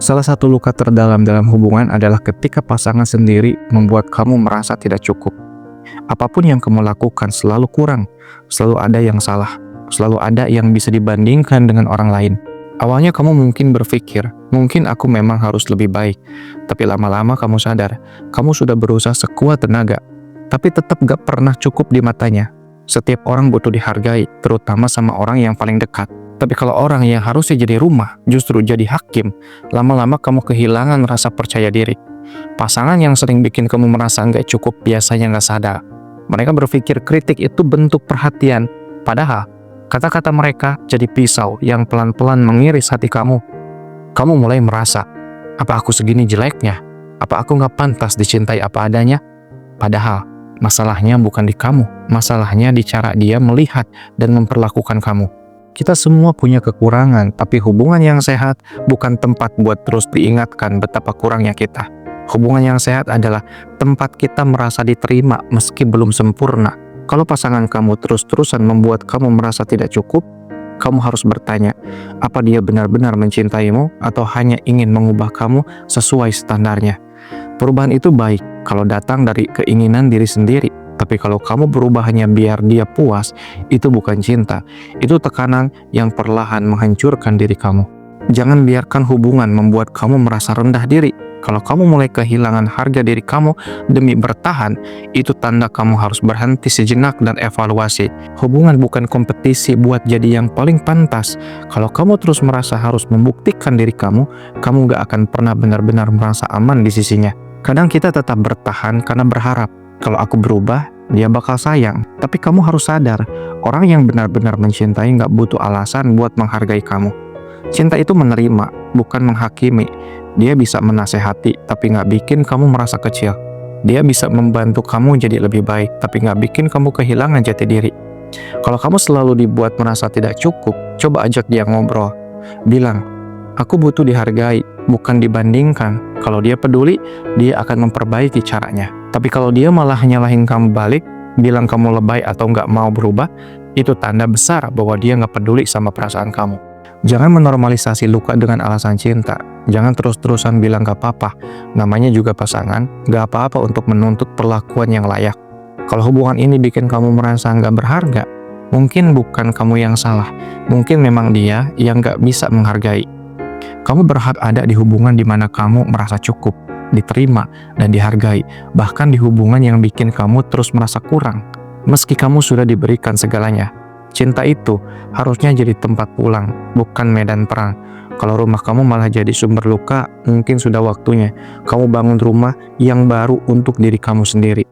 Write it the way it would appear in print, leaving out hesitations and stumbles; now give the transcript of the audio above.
Salah satu luka terdalam dalam hubungan adalah ketika pasangan sendiri membuat kamu merasa tidak cukup. Apapun yang kamu lakukan selalu kurang, selalu ada yang salah, selalu ada yang bisa dibandingkan dengan orang lain. Awalnya kamu mungkin berpikir, mungkin aku memang harus lebih baik. Tapi lama-lama kamu sadar, kamu sudah berusaha sekuat tenaga, tapi tetap gak pernah cukup di matanya. Setiap orang butuh dihargai, terutama sama orang yang paling dekat. Tapi kalau orang yang harusnya jadi rumah, justru jadi hakim, lama-lama kamu kehilangan rasa percaya diri. Pasangan yang sering bikin kamu merasa nggak cukup biasanya nggak sadar. Mereka berpikir kritik itu bentuk perhatian, padahal kata-kata mereka jadi pisau yang pelan-pelan mengiris hati kamu. Kamu mulai merasa, apa aku segini jeleknya? Apa aku nggak pantas dicintai apa adanya? Padahal masalahnya bukan di kamu, masalahnya di cara dia melihat dan memperlakukan kamu. Kita semua punya kekurangan, tapi hubungan yang sehat bukan tempat buat terus diingatkan betapa kurangnya kita. Hubungan yang sehat adalah tempat kita merasa diterima meski belum sempurna. Kalau pasangan kamu terus-terusan membuat kamu merasa tidak cukup, kamu harus bertanya, apa dia benar-benar mencintaimu atau hanya ingin mengubah kamu sesuai standarnya. Perubahan itu baik kalau datang dari keinginan diri sendiri. Tapi kalau kamu berubah hanya biar dia puas, itu bukan cinta. Itu tekanan yang perlahan menghancurkan diri kamu. Jangan biarkan hubungan membuat kamu merasa rendah diri. Kalau kamu mulai kehilangan harga diri kamu demi bertahan, itu tanda kamu harus berhenti sejenak dan evaluasi. Hubungan bukan kompetisi buat jadi yang paling pantas. Kalau kamu terus merasa harus membuktikan diri kamu gak akan pernah benar-benar merasa aman di sisinya. Kadang kita tetap bertahan karena berharap, kalau aku berubah, dia bakal sayang. Tapi kamu harus sadar, orang yang benar-benar mencintai gak butuh alasan buat menghargai kamu. Cinta itu menerima, bukan menghakimi. Dia bisa menasehati, tapi gak bikin kamu merasa kecil. Dia bisa membantu kamu jadi lebih baik, tapi gak bikin kamu kehilangan jati diri. Kalau kamu selalu dibuat merasa tidak cukup, coba ajak dia ngobrol. Bilang, aku butuh dihargai, bukan dibandingkan. Kalau dia peduli, dia akan memperbaiki caranya. Tapi kalau dia malah nyalahin kamu balik, bilang kamu lebay atau nggak mau berubah, itu tanda besar bahwa dia nggak peduli sama perasaan kamu. Jangan menormalisasi luka dengan alasan cinta. Jangan terus-terusan bilang gak apa-apa. Namanya juga pasangan, gak apa-apa untuk menuntut perlakuan yang layak. Kalau hubungan ini bikin kamu merasa nggak berharga, mungkin bukan kamu yang salah. Mungkin memang dia yang nggak bisa menghargai. Kamu berhak ada di hubungan di mana kamu merasa cukup, diterima, dan dihargai. Bahkan di hubungan yang bikin kamu terus merasa kurang, meski kamu sudah diberikan segalanya. Cinta itu harusnya jadi tempat pulang, bukan medan perang. Kalau rumah kamu malah jadi sumber luka, mungkin sudah waktunya kamu bangun rumah yang baru untuk diri kamu sendiri.